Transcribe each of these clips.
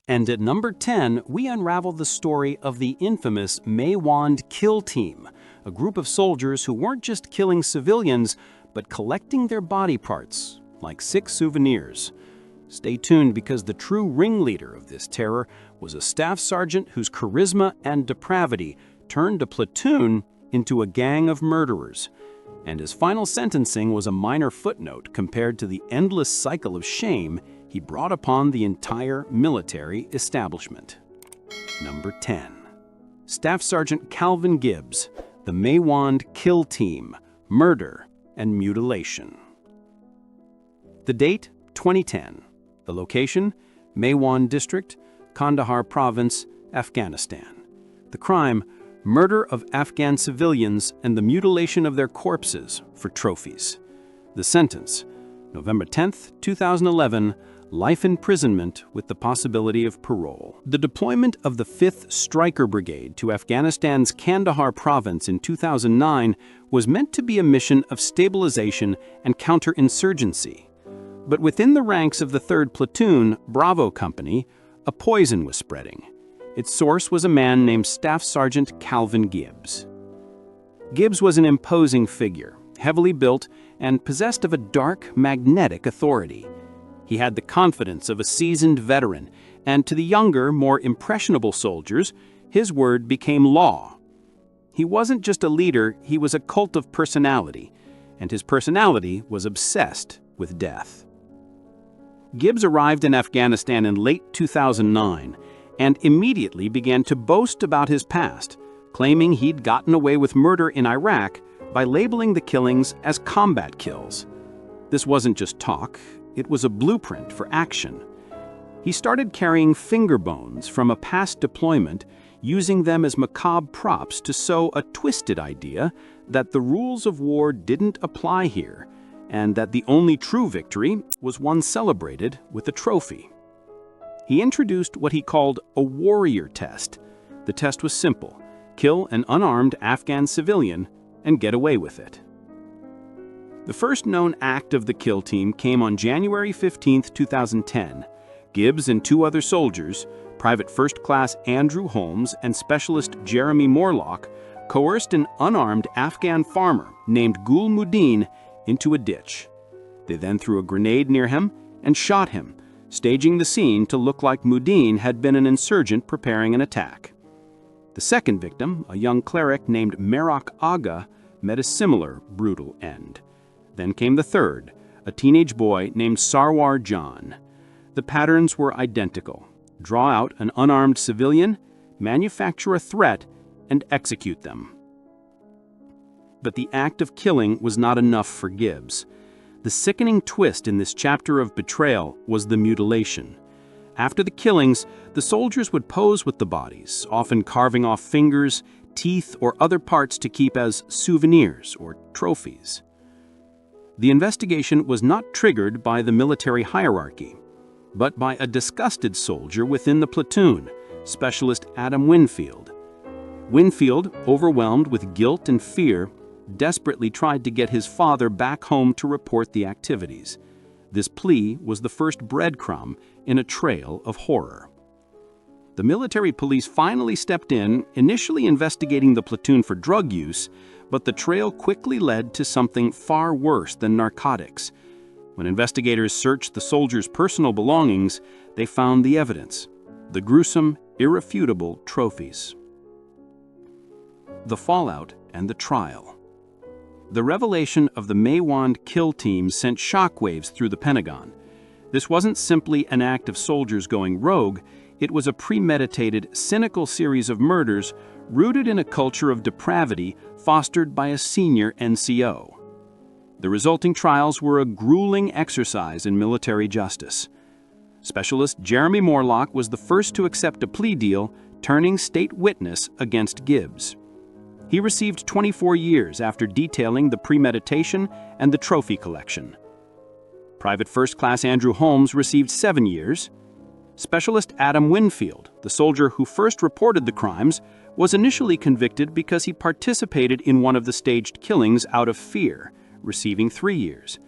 And at number 10, we unravel the story of the infamous Maywand Kill-Team, a group of soldiers who weren't just killing civilians, but collecting their body parts, like sick souvenirs. Stay tuned because the true ringleader of this terror was a staff sergeant whose charisma and depravity turned a platoon into a gang of murderers. And his final sentencing was a minor footnote compared to the endless cycle of shame he brought upon the entire military establishment. Number 10. Staff Sergeant Calvin Gibbs, the Maywand Kill-Team, Murder and Mutilation. The date, 2010. The location, Maywand District, Kandahar Province, Afghanistan. The crime, murder of Afghan civilians and the mutilation of their corpses for trophies. The sentence, November 10, 2011, life imprisonment with the possibility of parole. The deployment of the 5th Stryker Brigade to Afghanistan's Kandahar province in 2009 was meant to be a mission of stabilization and counterinsurgency. But within the ranks of the 3rd Platoon, Bravo Company, a poison was spreading. Its source was a man named Staff Sergeant Calvin Gibbs. Gibbs was an imposing figure, heavily built and possessed of a dark, magnetic authority. He had the confidence of a seasoned veteran, and to the younger, more impressionable soldiers, his word became law. He wasn't just a leader, he was a cult of personality, and his personality was obsessed with death. Gibbs arrived in Afghanistan in late 2009 and immediately began to boast about his past, claiming he'd gotten away with murder in Iraq by labeling the killings as combat kills. This wasn't just talk. It was a blueprint for action. He started carrying finger bones from a past deployment, using them as macabre props to sow a twisted idea that the rules of war didn't apply here, and that the only true victory was one celebrated with a trophy. He introduced what he called a warrior test. The test was simple: kill an unarmed Afghan civilian and get away with it. The first known act of the kill team came on January 15, 2010. Gibbs and 2 other soldiers, Private First Class Andrew Holmes and Specialist Jeremy Morlock, coerced an unarmed Afghan farmer named Gul Muddin into a ditch. They then threw a grenade near him and shot him, staging the scene to look like Muddin had been an insurgent preparing an attack. The second victim, a young cleric named Merak Aga, met a similar brutal end. Then came the third, a teenage boy named Sarwar John. The patterns were identical: draw out an unarmed civilian, manufacture a threat, and execute them. But the act of killing was not enough for Gibbs. The sickening twist in this chapter of Betrayal was the mutilation. After the killings, the soldiers would pose with the bodies, often carving off fingers, teeth, or other parts to keep as souvenirs or trophies. The investigation was not triggered by the military hierarchy, but by a disgusted soldier within the platoon, Specialist Adam Winfield. Winfield, overwhelmed with guilt and fear, desperately tried to get his father back home to report the activities. This plea was the first breadcrumb in a trail of horror. The military police finally stepped in, initially investigating the platoon for drug use, but the trail quickly led to something far worse than narcotics. When investigators searched the soldiers' personal belongings, they found the evidence: the gruesome, irrefutable trophies. The fallout and the trial. The revelation of the Maywand Kill-Team sent shockwaves through the Pentagon. This wasn't simply an act of soldiers going rogue, it was a premeditated, cynical series of murders rooted in a culture of depravity fostered by a senior NCO. The resulting trials were a grueling exercise in military justice. Specialist Jeremy Morlock was the first to accept a plea deal, turning state witness against Gibbs. He received 24 years after detailing the premeditation and the trophy collection. Private First Class Andrew Holmes received 7 years. Specialist Adam Winfield, the soldier who first reported the crimes, was initially convicted because he participated in one of the staged killings out of fear, receiving 3 years.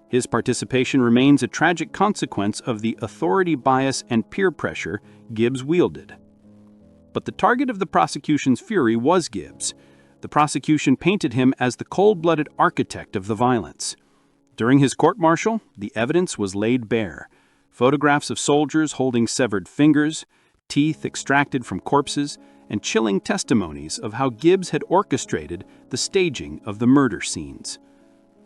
His participation remains a tragic consequence of the authority bias and peer pressure Gibbs wielded. But the target of the prosecution's fury was Gibbs. The prosecution painted him as the cold-blooded architect of the violence. During his court-martial, the evidence was laid bare. Photographs of soldiers holding severed fingers, teeth extracted from corpses, and chilling testimonies of how Gibbs had orchestrated the staging of the murder scenes.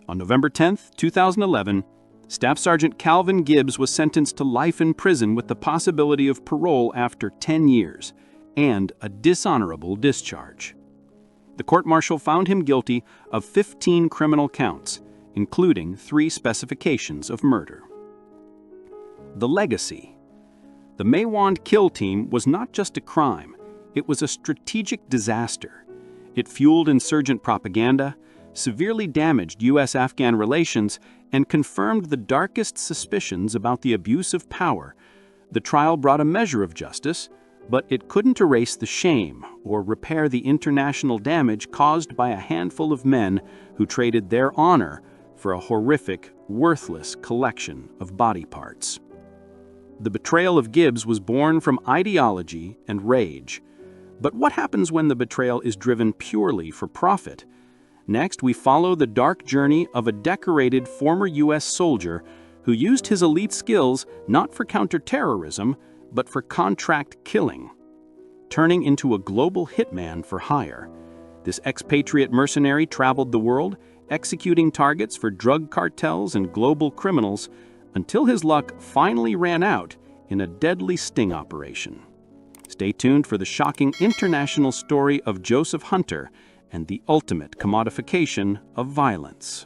On November 10, 2011, Staff Sergeant Calvin Gibbs was sentenced to life in prison with the possibility of parole after 10 years and a dishonorable discharge. The court-martial found him guilty of 15 criminal counts, including 3 specifications of murder. The legacy. The Maywand Kill-Team was not just a crime, it was a strategic disaster. It fueled insurgent propaganda, severely damaged U.S.-Afghan relations, and confirmed the darkest suspicions about the abuse of power. The trial brought a measure of justice, but it couldn't erase the shame or repair the international damage caused by a handful of men who traded their honor for a horrific, worthless collection of body parts. The betrayal of Gibbs was born from ideology and rage. But what happens when the betrayal is driven purely for profit? Next, we follow the dark journey of a decorated former U.S. soldier who used his elite skills not for counterterrorism, but for contract killing, turning into a global hitman for hire. This expatriate mercenary traveled the world, executing targets for drug cartels and global criminals until his luck finally ran out in a deadly sting operation. Stay tuned for the shocking international story of Joseph Hunter and the ultimate commodification of violence.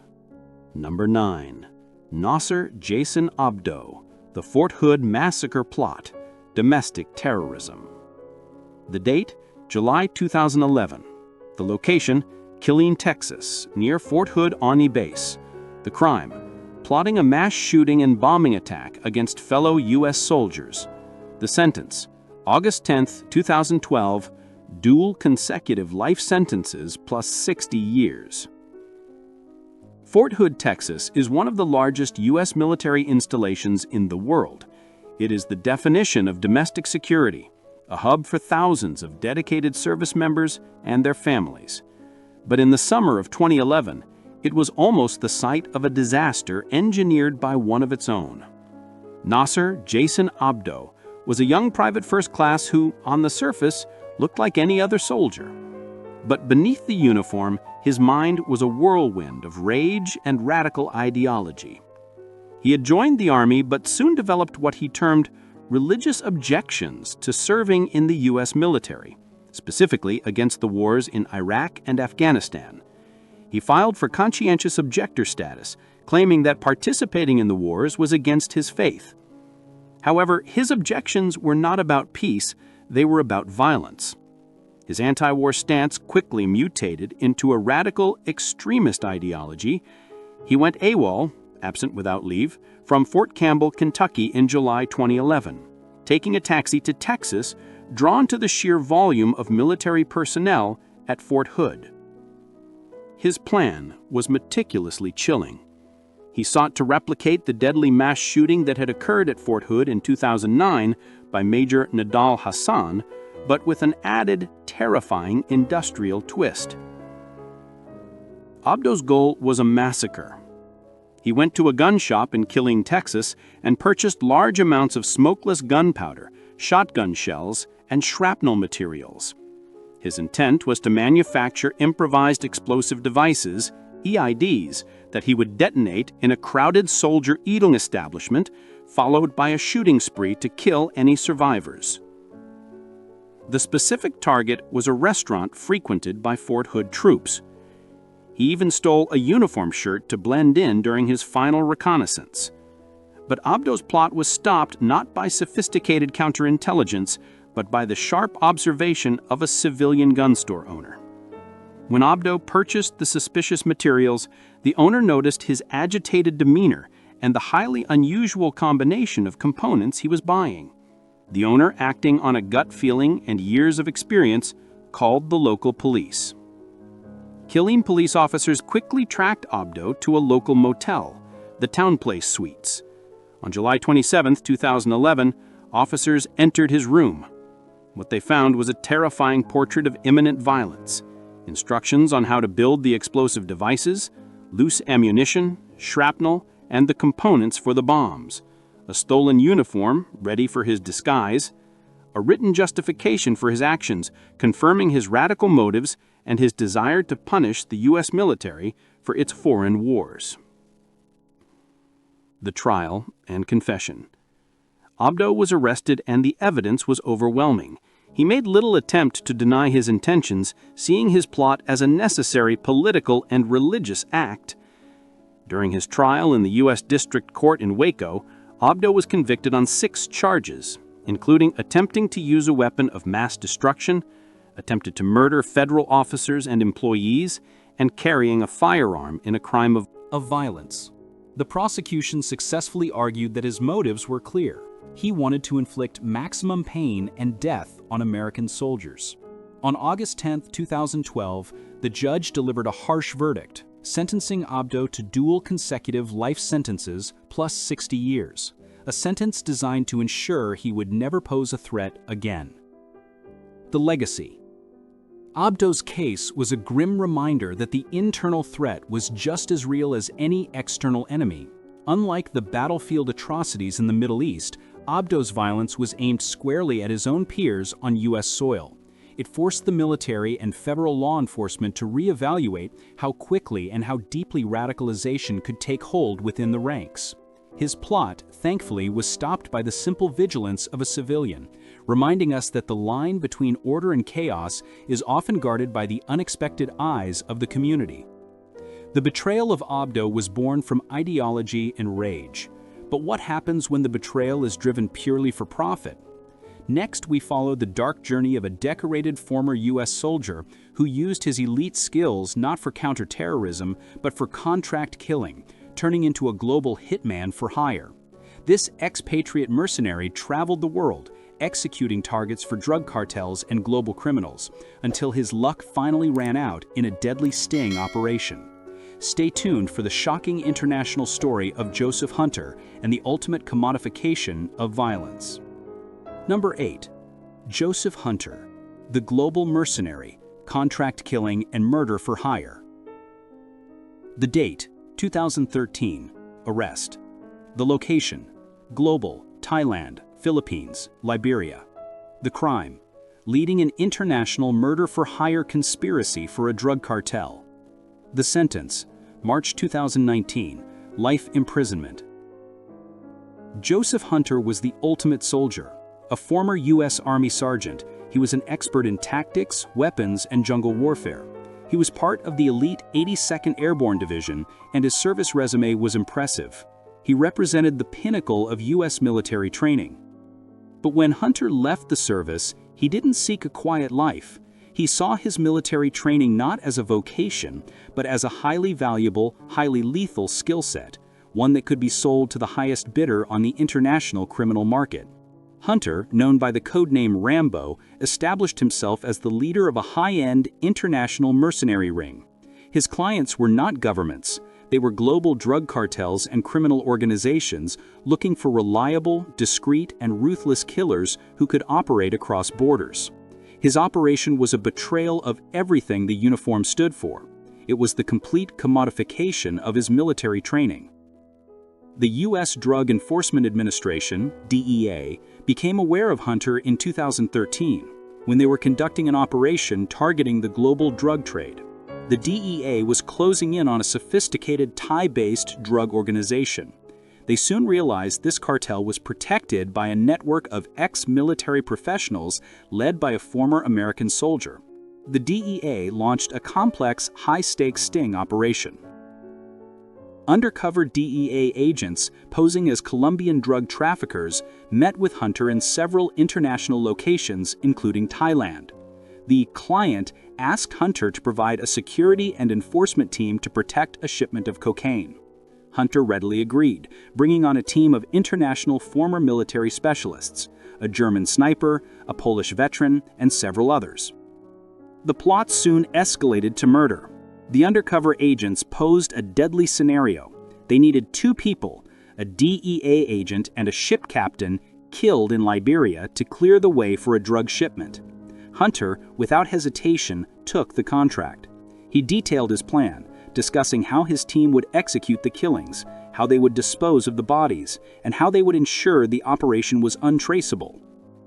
Number 9. Naser Jason Abdo, the Fort Hood Massacre Plot, Domestic Terrorism. The date, July 2011. The location, Killeen, Texas, near Fort Hood Army Base. The crime, plotting a mass shooting and bombing attack against fellow U.S. soldiers. The sentence, August 10, 2012, dual consecutive life sentences plus 60 years. Fort Hood, Texas is one of the largest U.S. military installations in the world. It is the definition of domestic security, a hub for thousands of dedicated service members and their families. But in the summer of 2011, it was almost the site of a disaster engineered by one of its own. Naser Jason Abdo was a young private first class who, on the surface, looked like any other soldier. But beneath the uniform, his mind was a whirlwind of rage and radical ideology. He had joined the army but soon developed what he termed religious objections to serving in the U.S. military, specifically against the wars in Iraq and Afghanistan. He filed for conscientious objector status, claiming that participating in the wars was against his faith. However, his objections were not about peace, they were about violence. His anti-war stance quickly mutated into a radical extremist ideology. He went AWOL, absent without leave, from Fort Campbell, Kentucky in July 2011, taking a taxi to Texas, drawn to the sheer volume of military personnel at Fort Hood. His plan was meticulously chilling. He sought to replicate the deadly mass shooting that had occurred at Fort Hood in 2009 by Major Nadal Hassan, but with an added, terrifying industrial twist. Abdo's goal was a massacre. He went to a gun shop in Killeen, Texas, and purchased large amounts of smokeless gunpowder, shotgun shells, and shrapnel materials. His intent was to manufacture improvised explosive devices, EIDs, that he would detonate in a crowded soldier eating establishment, followed by a shooting spree to kill any survivors. The specific target was a restaurant frequented by Fort Hood troops. He even stole a uniform shirt to blend in during his final reconnaissance. But Abdo's plot was stopped not by sophisticated counterintelligence, but by the sharp observation of a civilian gun store owner. When Abdo purchased the suspicious materials, the owner noticed his agitated demeanor and the highly unusual combination of components he was buying. The owner, acting on a gut feeling and years of experience, called the local police. Killeen police officers quickly tracked Abdo to a local motel. the Town Place Suites. On July 27, 2011, officers entered his room. What they found was a terrifying portrait of imminent violence, instructions on how to build the explosive devices, loose ammunition, shrapnel, and the components for the bombs, a stolen uniform ready for his disguise, a written justification for his actions, confirming his radical motives and his desire to punish the U.S. military for its foreign wars. The trial and confession. Abdo was arrested and the evidence was overwhelming. He made little attempt to deny his intentions, seeing his plot as a necessary political and religious act. During his trial in the U.S. District Court in Waco, Abdo was convicted on 6 charges, including attempting to use a weapon of mass destruction, attempted to murder federal officers and employees, and carrying a firearm in a crime of violence. The prosecution successfully argued that his motives were clear. He wanted to inflict maximum pain and death on American soldiers. On August 10, 2012, the judge delivered a harsh verdict, sentencing Abdo to dual consecutive life sentences plus 60 years, a sentence designed to ensure he would never pose a threat again. The legacy. Abdo's case was a grim reminder that the internal threat was just as real as any external enemy. Unlike the battlefield atrocities in the Middle East, Abdo's violence was aimed squarely at his own peers on U.S. soil. It forced the military and federal law enforcement to reevaluate how quickly and how deeply radicalization could take hold within the ranks. His plot, thankfully, was stopped by the simple vigilance of a civilian, reminding us that the line between order and chaos is often guarded by the unexpected eyes of the community. The betrayal of Abdo was born from ideology and rage. But what happens when the betrayal is driven purely for profit? Next, we follow the dark journey of a decorated former U.S. soldier who used his elite skills not for counterterrorism, but for contract killing, turning into a global hitman for hire. This expatriate mercenary traveled the world, executing targets for drug cartels and global criminals, until his luck finally ran out in a deadly sting operation. Stay tuned for the shocking international story of Joseph Hunter and the ultimate commodification of violence. Number 8. Joseph Hunter, the global mercenary, contract killing and murder for hire. The date, 2013, arrest. The location, global, Thailand, Philippines, Liberia. The crime, leading an international murder-for-hire conspiracy for a drug cartel. The sentence, March 2019, life imprisonment. Joseph Hunter was the ultimate soldier. A former U.S. Army sergeant, he was an expert in tactics, weapons, and jungle warfare. He was part of the elite 82nd Airborne Division, and his service resume was impressive. He represented the pinnacle of U.S. military training. But when Hunter left the service, he didn't seek a quiet life. He saw his military training not as a vocation, but as a highly valuable, highly lethal skill set, one that could be sold to the highest bidder on the international criminal market. Hunter, known by the codename Rambo, established himself as the leader of a high-end international mercenary ring. His clients were not governments. They were global drug cartels and criminal organizations looking for reliable, discreet, and ruthless killers who could operate across borders. His operation was a betrayal of everything the uniform stood for. It was the complete commodification of his military training. The U.S. Drug Enforcement Administration, DEA, became aware of Hunter in 2013 when they were conducting an operation targeting the global drug trade. The DEA was closing in on a sophisticated Thai-based drug organization. They soon realized this cartel was protected by a network of ex-military professionals led by a former American soldier. The DEA launched a complex, high-stakes sting operation. Undercover DEA agents posing as Colombian drug traffickers met with Hunter in several international locations, including Thailand. The client asked Hunter to provide a security and enforcement team to protect a shipment of cocaine. Hunter readily agreed, bringing on a team of international former military specialists, a German sniper, a Polish veteran, and several others. The plot soon escalated to murder. The undercover agents posed a deadly scenario. They needed 2 people, a DEA agent and a ship captain, killed in Liberia to clear the way for a drug shipment. Hunter, without hesitation, took the contract. He detailed his plan, discussing how his team would execute the killings, how they would dispose of the bodies, and how they would ensure the operation was untraceable.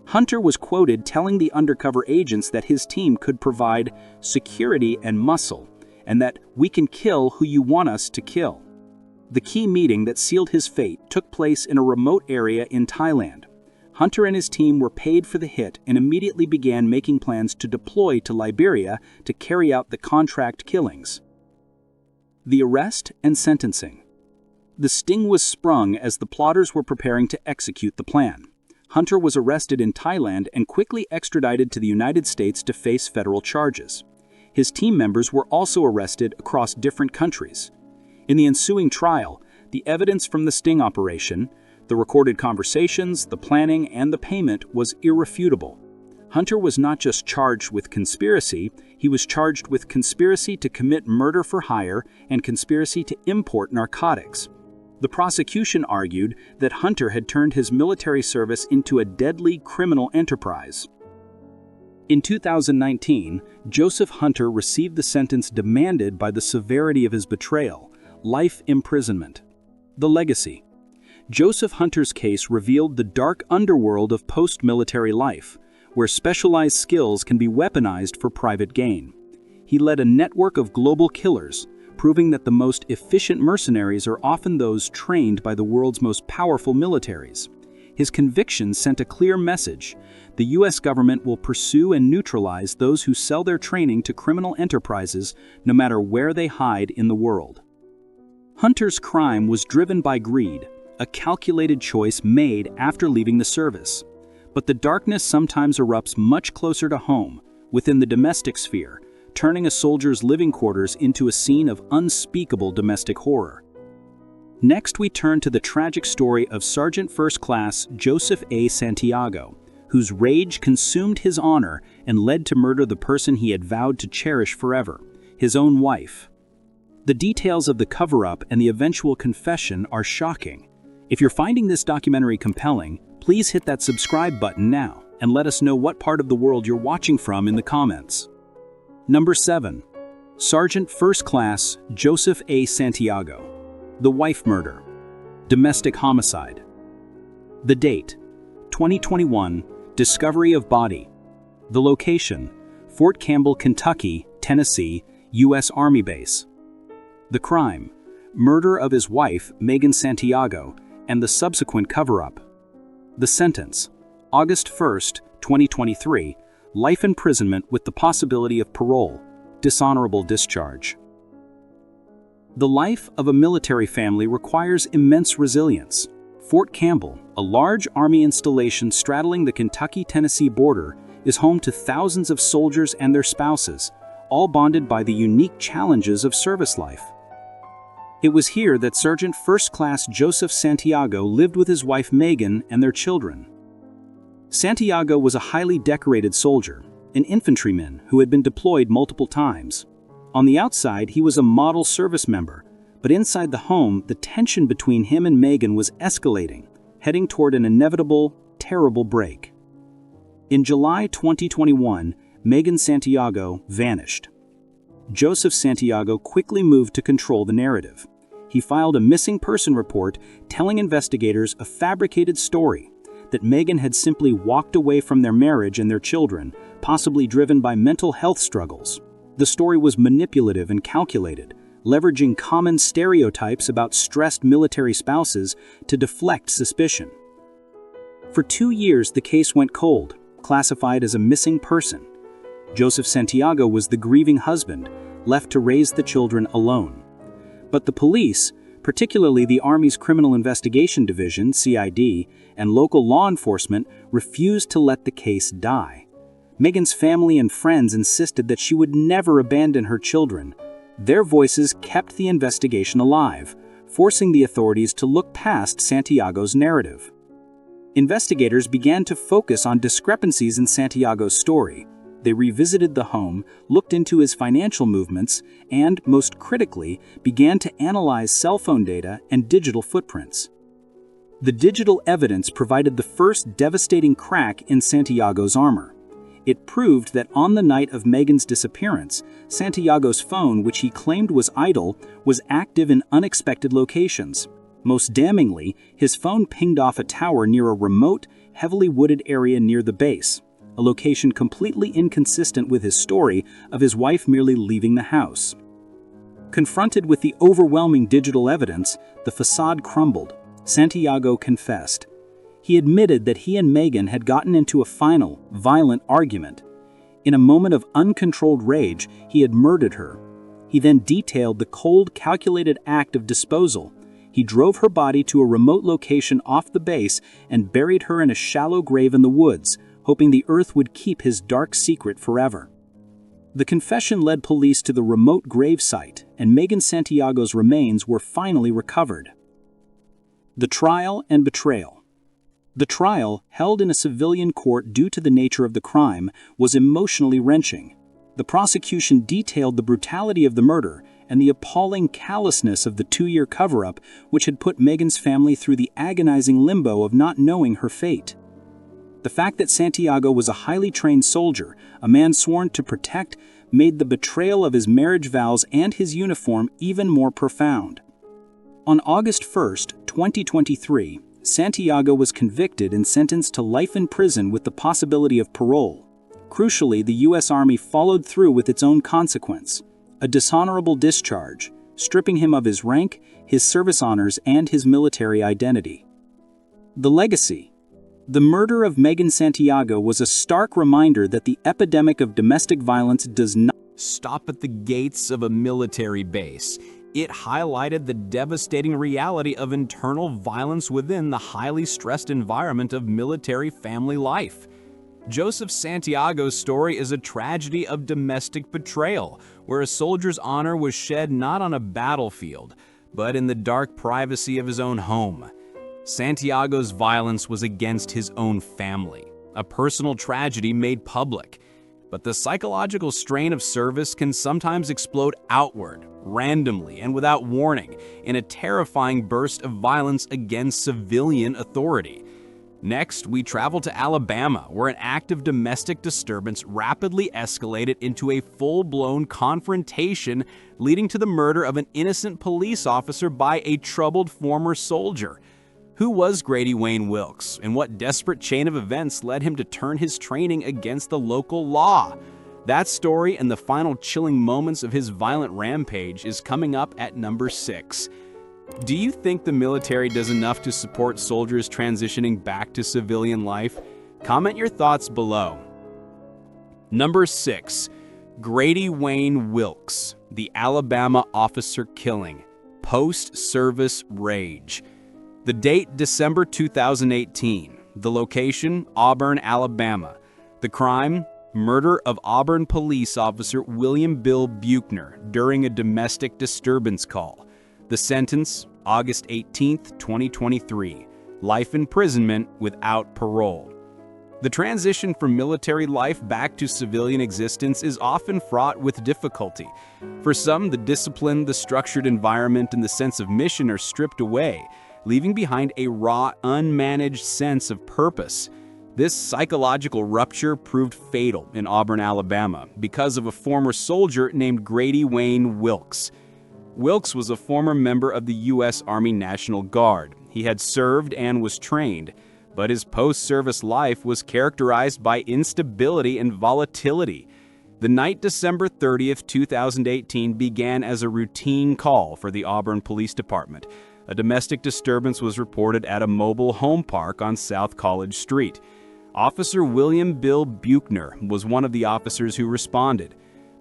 Hunter was quoted telling the undercover agents that his team could provide security and muscle, and that "we can kill who you want us to kill." The key meeting that sealed his fate took place in a remote area in Thailand. Hunter and his team were paid for the hit and immediately began making plans to deploy to Liberia to carry out the contract killings. The arrest and sentencing. The sting was sprung as the plotters were preparing to execute the plan. Hunter was arrested in Thailand and quickly extradited to the United States to face federal charges. His team members were also arrested across different countries. In the ensuing trial, the evidence from the sting operation, the recorded conversations, the planning, and the payment was irrefutable. Hunter was not just charged with conspiracy, he was charged with conspiracy to commit murder for hire and conspiracy to import narcotics. The prosecution argued that Hunter had turned his military service into a deadly criminal enterprise. In 2019, Joseph Hunter received the sentence demanded by the severity of his betrayal: life imprisonment. The legacy. Joseph Hunter's case revealed the dark underworld of post-military life, where specialized skills can be weaponized for private gain. He led a network of global killers, proving that the most efficient mercenaries are often those trained by the world's most powerful militaries. His convictions sent a clear message: the U.S. government will pursue and neutralize those who sell their training to criminal enterprises, no matter where they hide in the world. Hunter's crime was driven by greed, a calculated choice made after leaving the service. But the darkness sometimes erupts much closer to home, within the domestic sphere, turning a soldier's living quarters into a scene of unspeakable domestic horror. Next, we turn to the tragic story of Sergeant First Class Joseph A. Santiago, whose rage consumed his honor and led to murder the person he had vowed to cherish forever, his own wife. The details of the cover-up and the eventual confession are shocking. If you're finding this documentary compelling, please hit that subscribe button now and let us know what part of the world you're watching from in the comments. Number 7. Sergeant First Class Joseph A. Santiago. The wife murder. Domestic homicide. The date: 2021, discovery of body. The location: Fort Campbell, Kentucky, Tennessee, U.S. Army base. The crime: murder of his wife, Megan Santiago, and the subsequent cover-up. The sentence: August 1st, 2023, life imprisonment with the possibility of parole, dishonorable discharge. The life of a military family requires immense resilience. Fort Campbell, a large Army installation straddling the Kentucky-Tennessee border, is home to thousands of soldiers and their spouses, all bonded by the unique challenges of service life. It was here that Sergeant First Class Joseph Santiago lived with his wife Megan and their children. Santiago was a highly decorated soldier, an infantryman who had been deployed multiple times. On the outside, he was a model service member, but inside the home, the tension between him and Megan was escalating, heading toward an inevitable, terrible break. In July 2021, Megan Santiago vanished. Joseph Santiago quickly moved to control the narrative. He filed a missing person report telling investigators a fabricated story that Megan had simply walked away from their marriage and their children, possibly driven by mental health struggles. The story was manipulative and calculated, leveraging common stereotypes about stressed military spouses to deflect suspicion. For 2 years, the case went cold, classified as a missing person. Joseph Santiago was the grieving husband, left to raise the children alone. But the police, particularly the Army's Criminal Investigation Division, CID, and local law enforcement, refused to let the case die. Megan's family and friends insisted that she would never abandon her children. Their voices kept the investigation alive, forcing the authorities to look past Santiago's narrative. Investigators began to focus on discrepancies in Santiago's story. they revisited the home, looked into his financial movements, and, most critically, began to analyze cell phone data and digital footprints. The digital evidence provided the first devastating crack in Santiago's armor. It proved that on the night of Megan's disappearance, Santiago's phone, which he claimed was idle, was active in unexpected locations. Most damningly, his phone pinged off a tower near a remote, heavily wooded area near the base, a location completely inconsistent with his story of his wife merely leaving the house. Confronted with the overwhelming digital evidence, the facade crumbled. Santiago confessed. He admitted that he and Megan had gotten into a final, violent argument. In a moment of uncontrolled rage, he had murdered her. He then detailed the cold, calculated act of disposal. He drove her body to a remote location off the base and buried her in a shallow grave in the woods, hoping the earth would keep his dark secret forever. The confession led police to the remote grave site, and Megan Santiago's remains were finally recovered. The trial and betrayal. The trial, held in a civilian court due to the nature of the crime, was emotionally wrenching. The prosecution detailed the brutality of the murder and the appalling callousness of the 2-year cover-up, which had put Megan's family through the agonizing limbo of not knowing her fate. The fact that Santiago was a highly trained soldier, a man sworn to protect, made the betrayal of his marriage vows and his uniform even more profound. On August 1, 2023, Santiago was convicted and sentenced to life in prison with the possibility of parole. Crucially, the U.S. Army followed through with its own consequence, a dishonorable discharge, stripping him of his rank, his service honors, and his military identity. The legacy. The murder of Megan Santiago was a stark reminder that the epidemic of domestic violence does not stop at the gates of a military base. It highlighted the devastating reality of internal violence within the highly stressed environment of military family life. Joseph Santiago's story is a tragedy of domestic betrayal, where a soldier's honor was shed not on a battlefield, but in the dark privacy of his own home. Santiago's violence was against his own family, a personal tragedy made public. But the psychological strain of service can sometimes explode outward, randomly and without warning, in a terrifying burst of violence against civilian authority. Next, we travel to Alabama, where an act of domestic disturbance rapidly escalated into a full-blown confrontation, leading to the murder of an innocent police officer by a troubled former soldier. Who was Grady Wayne Wilkes, and what desperate chain of events led him to turn his training against the local law? That story and the final chilling moments of his violent rampage is coming up at number 6. Do you think the military does enough to support soldiers transitioning back to civilian life? Comment your thoughts below. Number 6. Grady Wayne Wilkes, the Alabama officer killing. Post-service rage. The date, December 2018. The location, Auburn, Alabama. The crime, murder of Auburn police officer William Bill Buechner during a domestic disturbance call. The sentence, August 18, 2023. Life imprisonment without parole. The transition from military life back to civilian existence is often fraught with difficulty. For some, the discipline, the structured environment, and the sense of mission are stripped away, leaving behind a raw, unmanaged sense of purpose. This psychological rupture proved fatal in Auburn, Alabama, because of a former soldier named Grady Wayne Wilkes. Wilkes was a former member of the U.S. Army National Guard. He had served and was trained, but his post-service life was characterized by instability and volatility. The night December 30th, 2018 began as a routine call for the Auburn Police Department. A domestic disturbance was reported at a mobile home park on South College Street. Officer William Bill Buechner was one of the officers who responded.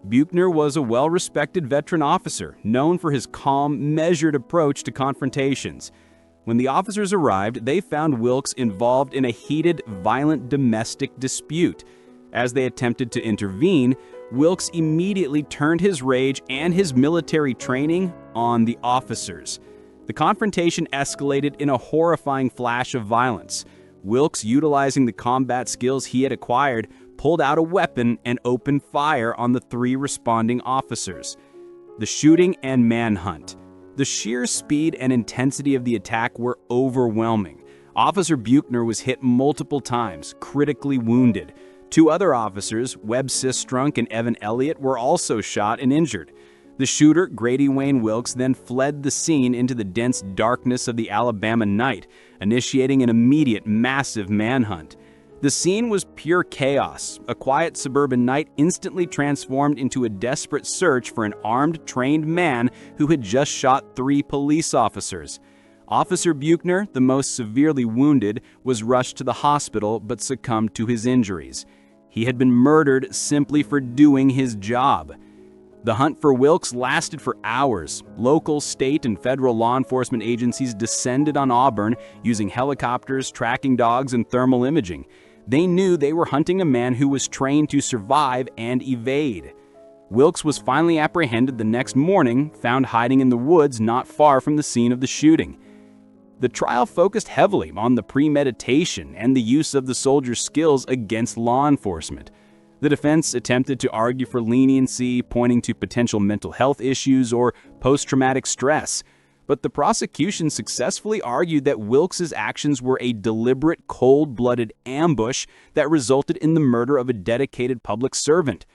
Buechner was a well-respected veteran officer, known for his calm, measured approach to confrontations. When the officers arrived, they found Wilkes involved in a heated, violent domestic dispute. As they attempted to intervene, Wilkes immediately turned his rage and his military training on the officers. The confrontation escalated in a horrifying flash of violence. Wilkes, utilizing the combat skills he had acquired, pulled out a weapon and opened fire on the 3 responding officers. The shooting and manhunt. The sheer speed and intensity of the attack were overwhelming. Officer Buechner was hit multiple times, critically wounded. 2 other officers, Webb Sistrunk and Evan Elliott, were also shot and injured. The shooter, Grady Wayne Wilkes, then fled the scene into the dense darkness of the Alabama night, initiating an immediate, massive manhunt. The scene was pure chaos. A quiet suburban night instantly transformed into a desperate search for an armed, trained man who had just shot 3 police officers. Officer Buechner, the most severely wounded, was rushed to the hospital but succumbed to his injuries. He had been murdered simply for doing his job. The hunt for Wilkes lasted for hours. Local, state, and federal law enforcement agencies descended on Auburn using helicopters, tracking dogs, and thermal imaging. They knew they were hunting a man who was trained to survive and evade. Wilkes was finally apprehended the next morning, found hiding in the woods not far from the scene of the shooting. The trial focused heavily on the premeditation and the use of the soldier's skills against law enforcement. The defense attempted to argue for leniency, pointing to potential mental health issues or post-traumatic stress, but the prosecution successfully argued that Wilkes' actions were a deliberate, cold-blooded ambush that resulted in the murder of a dedicated public servant.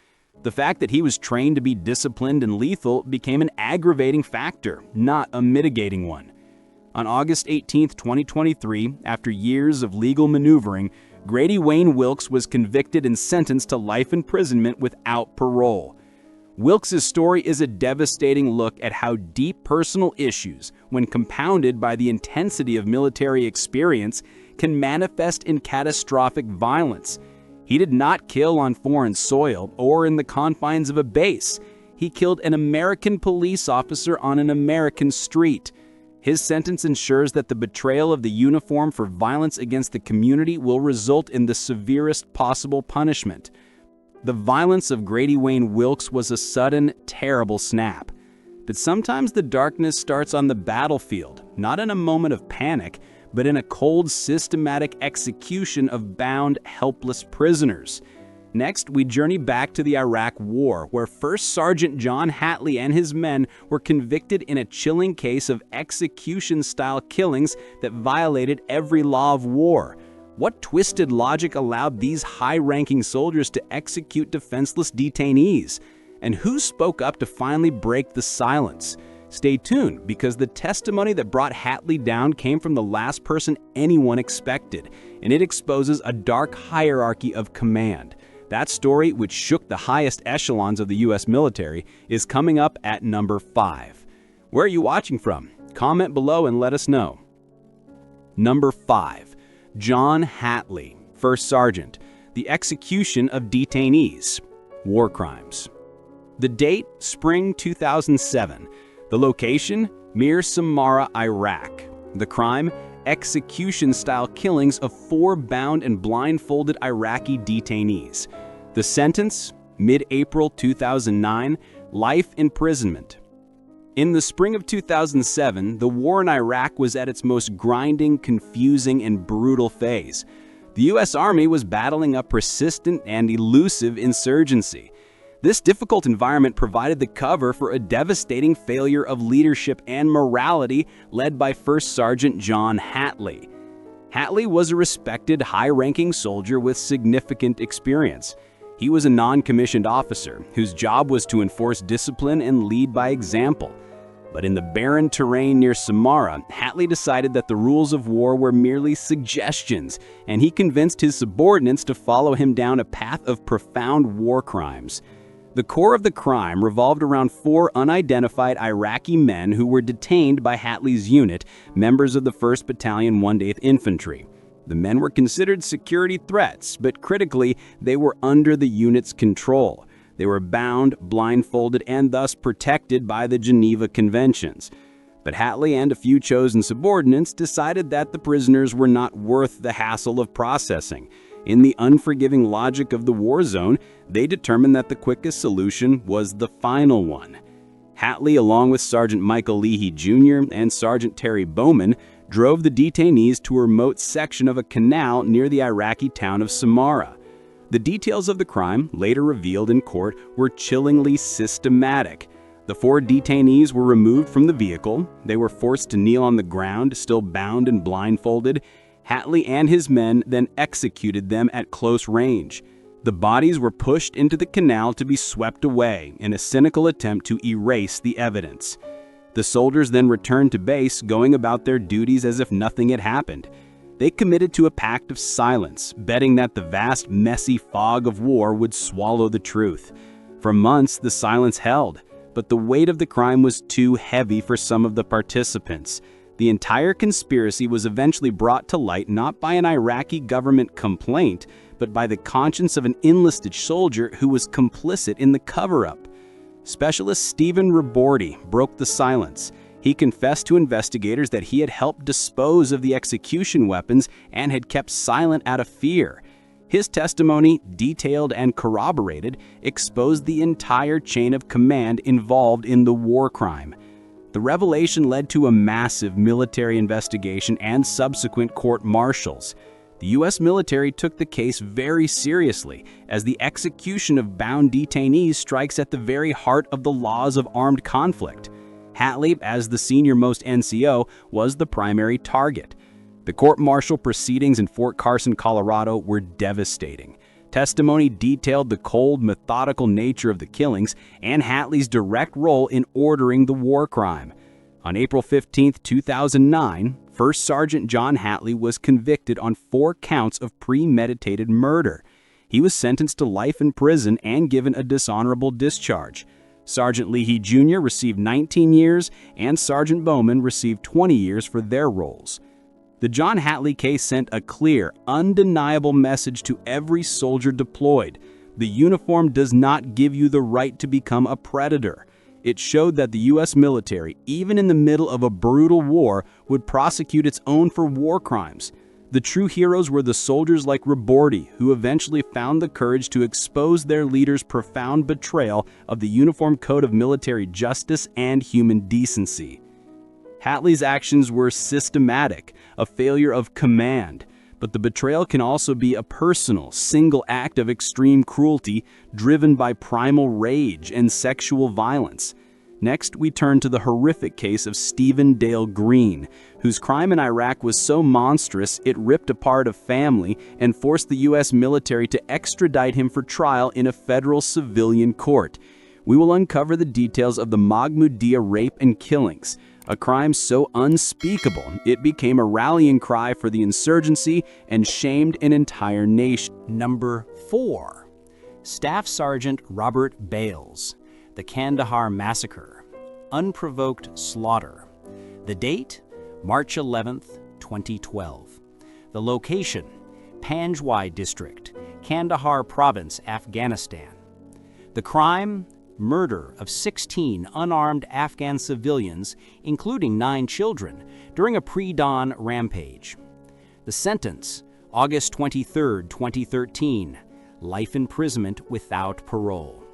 The fact that he was trained to be disciplined and lethal became an aggravating factor, not a mitigating one. On August 18, 2023, after years of legal maneuvering, Grady Wayne Wilkes was convicted and sentenced to life imprisonment without parole. Wilkes' story is a devastating look at how deep personal issues, when compounded by the intensity of military experience, can manifest in catastrophic violence. He did not kill on foreign soil or in the confines of a base. He killed an American police officer on an American street. His sentence ensures that the betrayal of the uniform for violence against the community will result in the severest possible punishment. The violence of Grady Wayne Wilkes was a sudden, terrible snap. But sometimes the darkness starts on the battlefield, not in a moment of panic, but in a cold, systematic execution of bound, helpless prisoners. Next, we journey back to the Iraq War, where First Sergeant John Hatley and his men were convicted in a chilling case of execution-style killings that violated every law of war. What twisted logic allowed these high-ranking soldiers to execute defenseless detainees? And who spoke up to finally break the silence? Stay tuned, because the testimony that brought Hatley down came from the last person anyone expected, and it exposes a dark hierarchy of command. That story, which shook the highest echelons of the U.S. military, is coming up at number 5. Where are you watching from? Comment below and let us know. Number 5. John Hatley, First Sergeant. The execution of detainees. War crimes. The date, spring 2007. The location, Mir Samara, Iraq. The crime, execution-style killings of 4 bound and blindfolded Iraqi detainees. The sentence, mid-April 2009, life imprisonment. In the spring of 2007, the war in Iraq was at its most grinding, confusing, and brutal phase. The U.S. Army was battling a persistent and elusive insurgency. This difficult environment provided the cover for a devastating failure of leadership and morality led by First Sergeant John Hatley. Hatley was a respected, high-ranking soldier with significant experience. He was a non-commissioned officer whose job was to enforce discipline and lead by example. But in the barren terrain near Samara, Hatley decided that the rules of war were merely suggestions, and he convinced his subordinates to follow him down a path of profound war crimes. The core of the crime revolved around 4 unidentified Iraqi men who were detained by Hatley's unit, members of the 1st Battalion 1/8th Infantry. The men were considered security threats, but critically, they were under the unit's control. They were bound, blindfolded, and thus protected by the Geneva Conventions. But Hatley and a few chosen subordinates decided that the prisoners were not worth the hassle of processing. In the unforgiving logic of the war zone, they determined that the quickest solution was the final one. Hatley, along with Sergeant Michael Leahy Jr. and Sergeant Terry Bowman, drove the detainees to a remote section of a canal near the Iraqi town of Samarra. The details of the crime, later revealed in court, were chillingly systematic. The 4 detainees were removed from the vehicle. They were forced to kneel on the ground, still bound and blindfolded. Hatley and his men then executed them at close range. The bodies were pushed into the canal to be swept away in a cynical attempt to erase the evidence. The soldiers then returned to base, going about their duties as if nothing had happened. They committed to a pact of silence, betting that the vast, messy fog of war would swallow the truth. For months, the silence held, but the weight of the crime was too heavy for some of the participants. The entire conspiracy was eventually brought to light not by an Iraqi government complaint, but by the conscience of an enlisted soldier who was complicit in the cover-up. Specialist Stephen Rebordi broke the silence. He confessed to investigators that he had helped dispose of the execution weapons and had kept silent out of fear. His testimony, detailed and corroborated, exposed the entire chain of command involved in the war crime. The revelation led to a massive military investigation and subsequent court-martials. The U.S. military took the case very seriously, as the execution of bound detainees strikes at the very heart of the laws of armed conflict. Hatley, as the senior-most NCO, was the primary target. The court-martial proceedings in Fort Carson, Colorado were devastating. Testimony detailed the cold, methodical nature of the killings and Hatley's direct role in ordering the war crime. On April 15, 2009, First Sergeant John Hatley was convicted on 4 counts of premeditated murder. He was sentenced to life in prison and given a dishonorable discharge. Sergeant Leahy Jr. received 19 years, and Sergeant Bowman received 20 years for their roles. The John Hatley case sent a clear, undeniable message to every soldier deployed. The uniform does not give you the right to become a predator. It showed that the U.S. military, even in the middle of a brutal war, would prosecute its own for war crimes. The true heroes were the soldiers like Rebordi, who eventually found the courage to expose their leader's profound betrayal of the Uniform Code of Military Justice and human decency. Hatley's actions were systematic, a failure of command, but the betrayal can also be a personal, single act of extreme cruelty driven by primal rage and sexual violence. Next, we turn to the horrific case of Stephen Dale Green, whose crime in Iraq was so monstrous it ripped apart a family and forced the U.S. military to extradite him for trial in a federal civilian court. We will uncover the details of the Mahmudiyah rape and killings, a crime so unspeakable it became a rallying cry for the insurgency and shamed an entire nation. Number 4. Staff Sergeant Robert Bales, the Kandahar Massacre, unprovoked slaughter. The date? March 11th, 2012. The location? Panjwai District, Kandahar Province, Afghanistan. The crime? Murder of 16 unarmed Afghan civilians, including 9 children, during a pre-dawn rampage. The sentence? August 23, 2013. Life imprisonment without parole.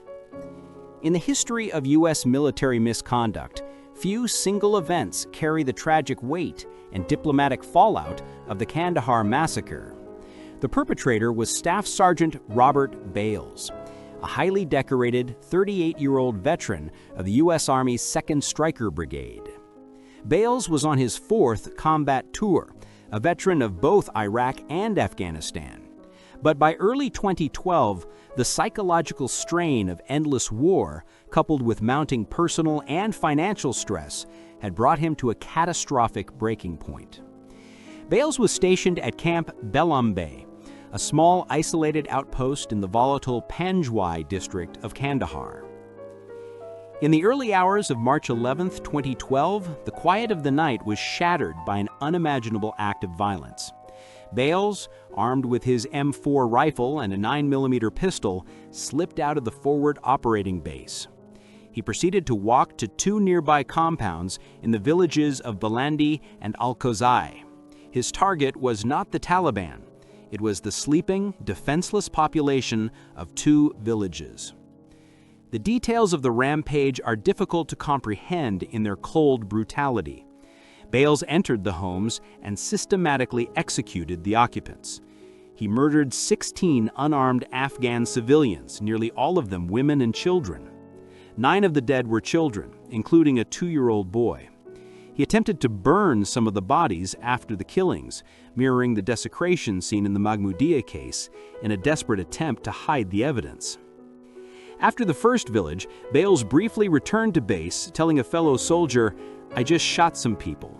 In the history of U.S. military misconduct, few single events carry the tragic weight and diplomatic fallout of the Kandahar Massacre. The perpetrator was Staff Sergeant Robert Bales, a highly decorated 38-year-old veteran of the U.S. Army's 2nd Stryker Brigade. Bales was on his 4th combat tour, a veteran of both Iraq and Afghanistan. But by early 2012, the psychological strain of endless war, coupled with mounting personal and financial stress, had brought him to a catastrophic breaking point. Bales was stationed at Camp Belambay, a small isolated outpost in the volatile Panjwai district of Kandahar. In the early hours of March 11, 2012, the quiet of the night was shattered by an unimaginable act of violence. Bales, armed with his M4 rifle and a 9mm pistol, slipped out of the forward operating base. He proceeded to walk to 2 nearby compounds in the villages of Balandi and Al-Khozai. His target was not the Taliban. It was the sleeping, defenseless population of 2 villages. The details of the rampage are difficult to comprehend in their cold brutality. Bales entered the homes and systematically executed the occupants. He murdered 16 unarmed Afghan civilians, nearly all of them women and children. 9 of the dead were children, including a 2-year-old boy. He attempted to burn some of the bodies after the killings, mirroring the desecration seen in the Mahmudiyah case, in a desperate attempt to hide the evidence. After the first village, Bales briefly returned to base, telling a fellow soldier, "I just shot some people."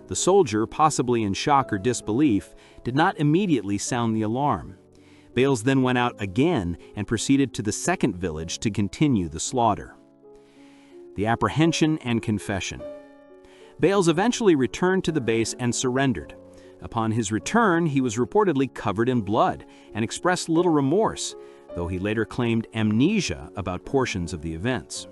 The soldier, possibly in shock or disbelief, did not immediately sound the alarm. Bales then went out again and proceeded to the second village to continue the slaughter. The apprehension and confession. Bales eventually returned to the base and surrendered. Upon his return, he was reportedly covered in blood and expressed little remorse, though he later claimed amnesia about portions of the events.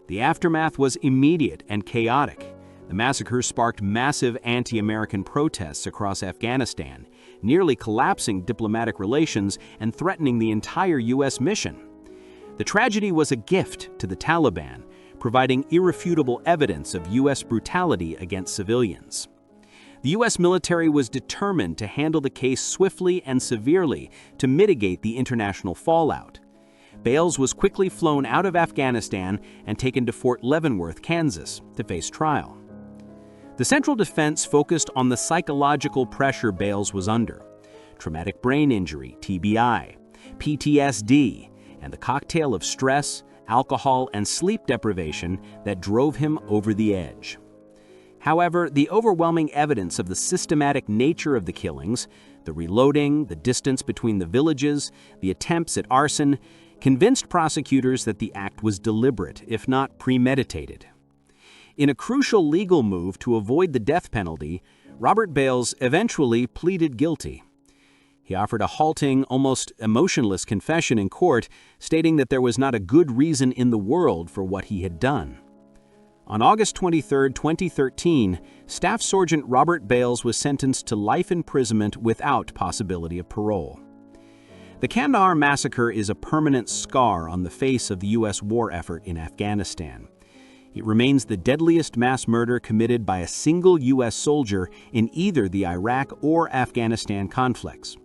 The aftermath was immediate and chaotic. The massacre sparked massive anti-American protests across Afghanistan, nearly collapsing diplomatic relations and threatening the entire U.S. mission. The tragedy was a gift to the Taliban, providing irrefutable evidence of U.S. brutality against civilians. The U.S. military was determined to handle the case swiftly and severely to mitigate the international fallout. Bales was quickly flown out of Afghanistan and taken to Fort Leavenworth, Kansas, to face trial. The central defense focused on the psychological pressure Bales was under: traumatic brain injury, TBI, PTSD, and the cocktail of stress, alcohol, and sleep deprivation that drove him over the edge. However, the overwhelming evidence of the systematic nature of the killings, the reloading, the distance between the villages, the attempts at arson, convinced prosecutors that the act was deliberate, if not premeditated. In a crucial legal move to avoid the death penalty, Robert Bales eventually pleaded guilty. He offered a halting, almost emotionless confession in court, stating that there was not a good reason in the world for what he had done. On August 23, 2013, Staff Sergeant Robert Bales was sentenced to life imprisonment without possibility of parole. The Kandahar Massacre is a permanent scar on the face of the U.S. war effort in Afghanistan. It remains the deadliest mass murder committed by a single U.S. soldier in either the Iraq or Afghanistan conflicts.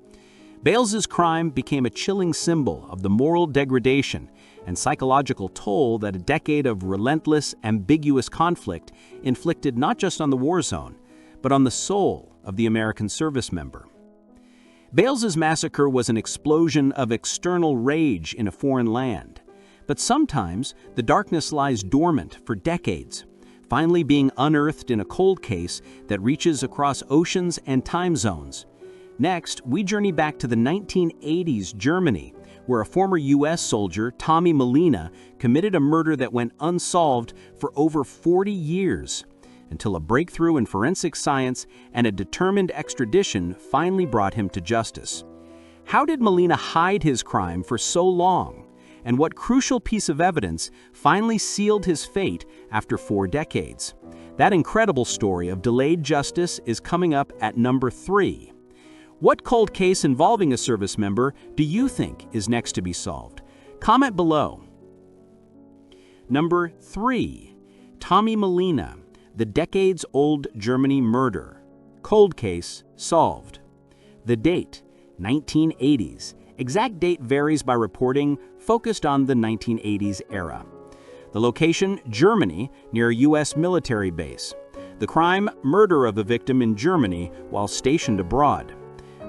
Bales's crime became a chilling symbol of the moral degradation and psychological toll that a decade of relentless, ambiguous conflict inflicted not just on the war zone, but on the soul of the American service member. Bales's massacre was an explosion of external rage in a foreign land. But sometimes the darkness lies dormant for decades, finally being unearthed in a cold case that reaches across oceans and time zones. Next, we journey back to the 1980s Germany, where a former U.S. soldier, Tommy Molina, committed a murder that went unsolved for over 40 years, until a breakthrough in forensic science and a determined extradition finally brought him to justice. How did Molina hide his crime for so long? And what crucial piece of evidence finally sealed his fate after 4 decades? That incredible story of delayed justice is coming up at number 3. What cold case involving a service member do you think is next to be solved? Comment below. Number 3. Tommy Molina, the decades-old Germany murder. Cold case solved. The date, 1980s. Exact date varies by reporting, focused on the 1980s era. The location, Germany, near a U.S. military base. The crime, murder of a victim in Germany while stationed abroad.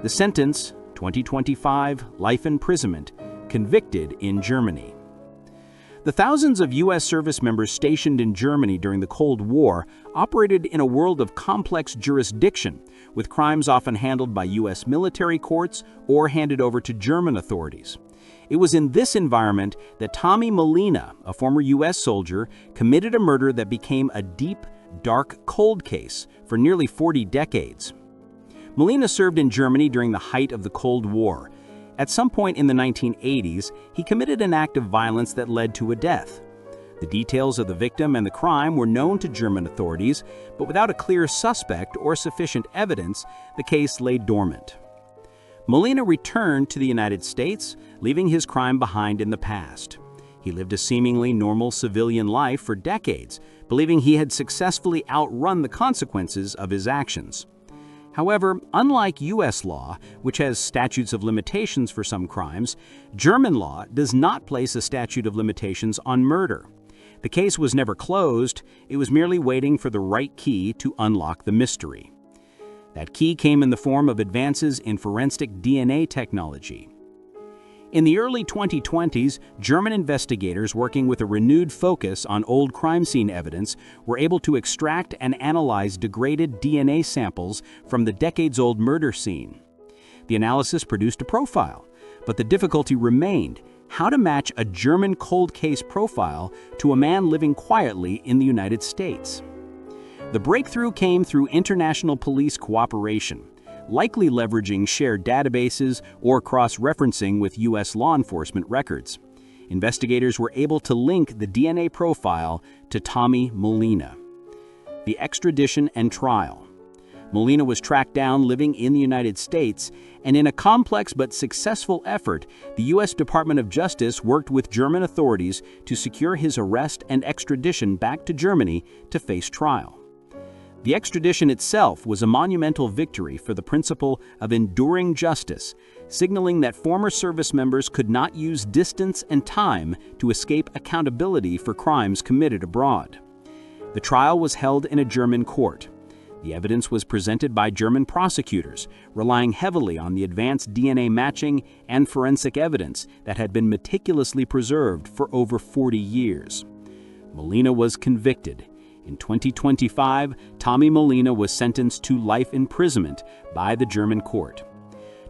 The sentence, 2025, life imprisonment, convicted in Germany. The thousands of U.S. service members stationed in Germany during the Cold War operated in a world of complex jurisdiction, with crimes often handled by U.S. military courts or handed over to German authorities. It was in this environment that Tommy Molina, a former U.S. soldier, committed a murder that became a deep, dark, cold case for nearly 40 decades. Molina served in Germany during the height of the Cold War. At some point in the 1980s, he committed an act of violence that led to a death. The details of the victim and the crime were known to German authorities, but without a clear suspect or sufficient evidence, the case lay dormant. Molina returned to the United States, leaving his crime behind in the past. He lived a seemingly normal civilian life for decades, believing he had successfully outrun the consequences of his actions. However, unlike U.S. law, which has statutes of limitations for some crimes, German law does not place a statute of limitations on murder. The case was never closed, it was merely waiting for the right key to unlock the mystery. That key came in the form of advances in forensic DNA technology. In the early 2020s, German investigators working with a renewed focus on old crime scene evidence were able to extract and analyze degraded DNA samples from the decades-old murder scene. The analysis produced a profile, but the difficulty remained: how to match a German cold case profile to a man living quietly in the United States. The breakthrough came through international police cooperation, likely leveraging shared databases or cross-referencing with U.S. law enforcement records. Investigators were able to link the DNA profile to Tommy Molina. The extradition and trial. Molina was tracked down living in the United States, and in a complex but successful effort, the U.S. Department of Justice worked with German authorities to secure his arrest and extradition back to Germany to face trial. The extradition itself was a monumental victory for the principle of enduring justice, signaling that former service members could not use distance and time to escape accountability for crimes committed abroad. The trial was held in a German court. The evidence was presented by German prosecutors, relying heavily on the advanced DNA matching and forensic evidence that had been meticulously preserved for over 40 years. Molina was convicted. In 2025, Tommy Molina was sentenced to life imprisonment by the German court.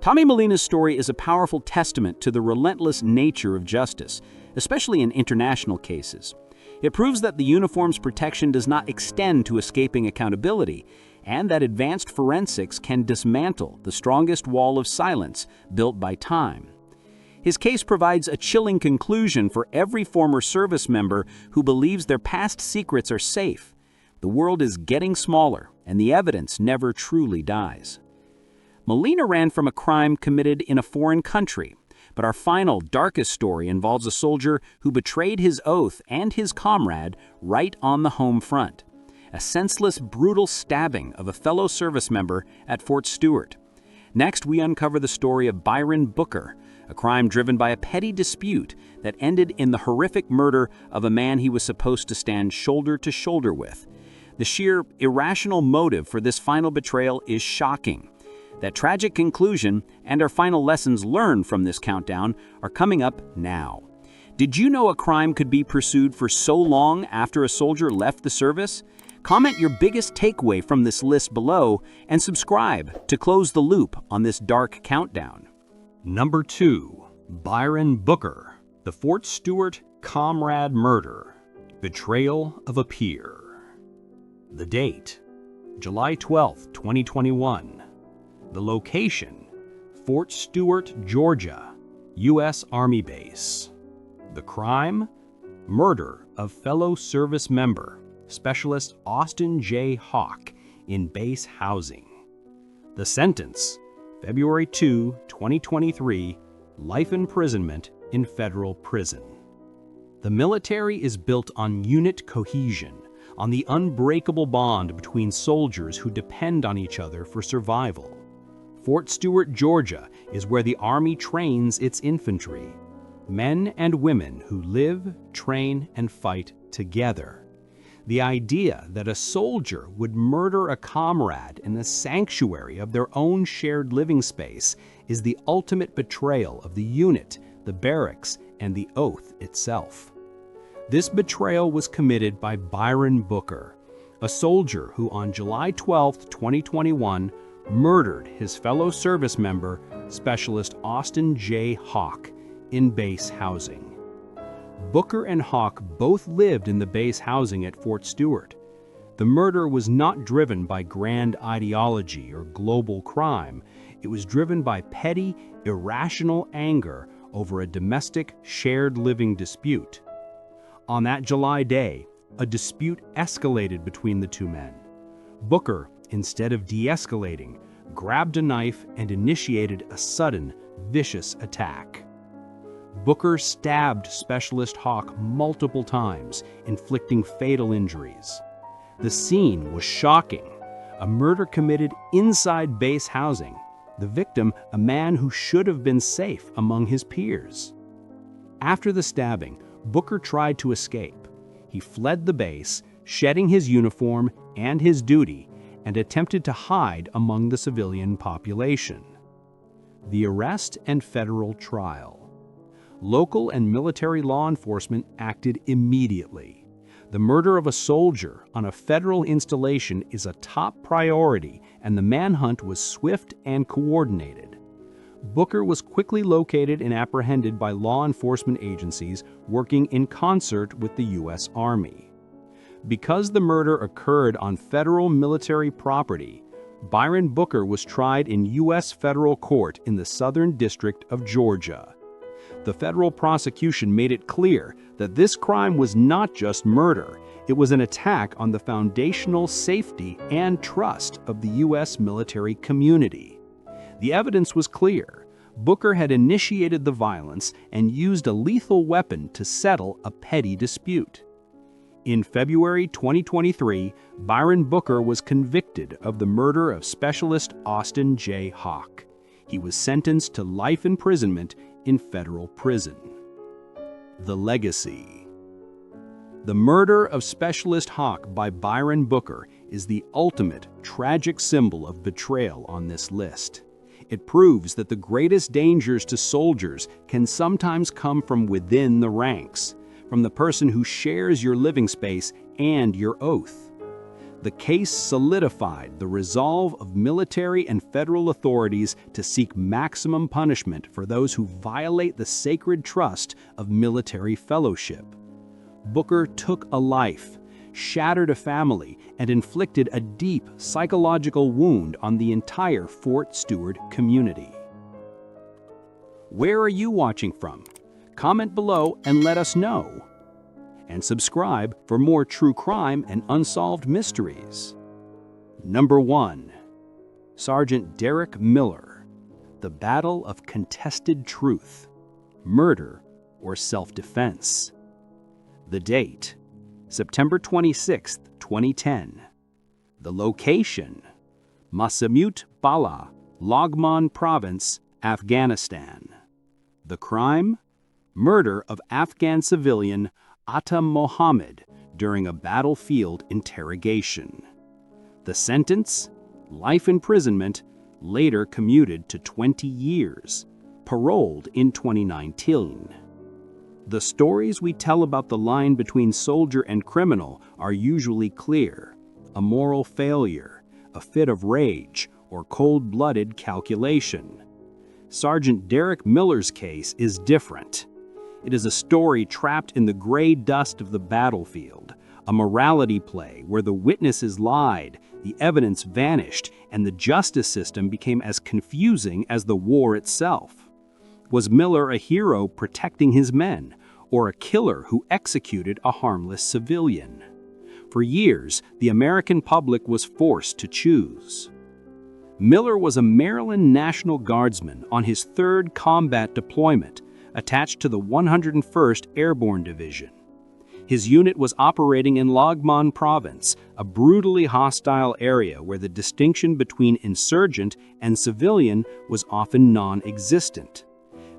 Tommy Molina's story is a powerful testament to the relentless nature of justice, especially in international cases. It proves that the uniform's protection does not extend to escaping accountability, and that advanced forensics can dismantle the strongest wall of silence built by time. His case provides a chilling conclusion for every former service member who believes their past secrets are safe. The world is getting smaller, and the evidence never truly dies. Molina ran from a crime committed in a foreign country, but our final, darkest story involves a soldier who betrayed his oath and his comrade right on the home front. A senseless, brutal stabbing of a fellow service member at Fort Stewart. Next, we uncover the story of Byron Booker, a crime driven by a petty dispute that ended in the horrific murder of a man he was supposed to stand shoulder to shoulder with. The sheer irrational motive for this final betrayal is shocking. That tragic conclusion and our final lessons learned from this countdown are coming up now. Did you know a crime could be pursued for so long after a soldier left the service? Comment your biggest takeaway from this list below and subscribe to close the loop on this dark countdown. Number 2. Byron Booker, the Fort Stewart Comrade Murder, Betrayal of a Peer. The date, July 12, 2021. The location, Fort Stewart, Georgia, U.S. Army Base. The crime, murder of fellow service member, Specialist Austin J. Hawk, in base housing. The sentence, February 2, 2023, life imprisonment in federal prison. The military is built on unit cohesion, on the unbreakable bond between soldiers who depend on each other for survival. Fort Stewart, Georgia, is where the Army trains its infantry, men and women who live, train, and fight together. The idea that a soldier would murder a comrade in the sanctuary of their own shared living space is the ultimate betrayal of the unit, the barracks, and the oath itself. This betrayal was committed by Byron Booker, a soldier who on July 12, 2021, murdered his fellow service member, Specialist Austin J. Hawk, in base housing. Booker and Hawk both lived in the base housing at Fort Stewart. The murder was not driven by grand ideology or global crime. It was driven by petty, irrational anger over a domestic, shared living dispute. On that July day, a dispute escalated between the two men. Booker, instead of de-escalating, grabbed a knife and initiated a sudden, vicious attack. Booker stabbed Specialist Hawk multiple times, inflicting fatal injuries. The scene was shocking. A murder committed inside base housing. The victim, a man who should have been safe among his peers. After the stabbing, Booker tried to escape. He fled the base, shedding his uniform and his duty, and attempted to hide among the civilian population. The arrest and federal trial. Local and military law enforcement acted immediately. The murder of a soldier on a federal installation is a top priority, and the manhunt was swift and coordinated. Booker was quickly located and apprehended by law enforcement agencies working in concert with the U.S. Army. Because the murder occurred on federal military property, Byron Booker was tried in U.S. federal court in the Southern District of Georgia. The federal prosecution made it clear that this crime was not just murder, it was an attack on the foundational safety and trust of the U.S. military community. The evidence was clear. Booker had initiated the violence and used a lethal weapon to settle a petty dispute. In February 2023, Byron Booker was convicted of the murder of Specialist Austin J. Hawk. He was sentenced to life imprisonment in federal prison. The legacy. The murder of Specialist Hawk by Byron Booker is the ultimate tragic symbol of betrayal on this list. It proves that the greatest dangers to soldiers can sometimes come from within the ranks, from the person who shares your living space and your oath. The case solidified the resolve of military and federal authorities to seek maximum punishment for those who violate the sacred trust of military fellowship. Booker took a life, shattered a family, and inflicted a deep psychological wound on the entire Fort Stewart community. Where are you watching from? Comment below and let us know. And subscribe for more true crime and unsolved mysteries. Number 1. Sergeant Derrick Miller. The Battle of Contested Truth. Murder or self-defense. The date: September 26, 2010. The location: Masamut Bala, Loghman Province, Afghanistan. The crime: murder of Afghan civilian Atta Mohammed during a battlefield interrogation. The sentence: life imprisonment, later commuted to 20 years, paroled in 2019. The stories we tell about the line between soldier and criminal are usually clear: a moral failure, a fit of rage, or cold-blooded calculation. Sergeant Derrick Miller's case is different. It is a story trapped in the gray dust of the battlefield, a morality play where the witnesses lied, the evidence vanished, and the justice system became as confusing as the war itself. Was Miller a hero protecting his men, or a killer who executed a harmless civilian? For years, the American public was forced to choose. Miller was a Maryland National Guardsman on his 3rd combat deployment, attached to the 101st Airborne Division. His unit was operating in Loghman Province, a brutally hostile area where the distinction between insurgent and civilian was often non-existent.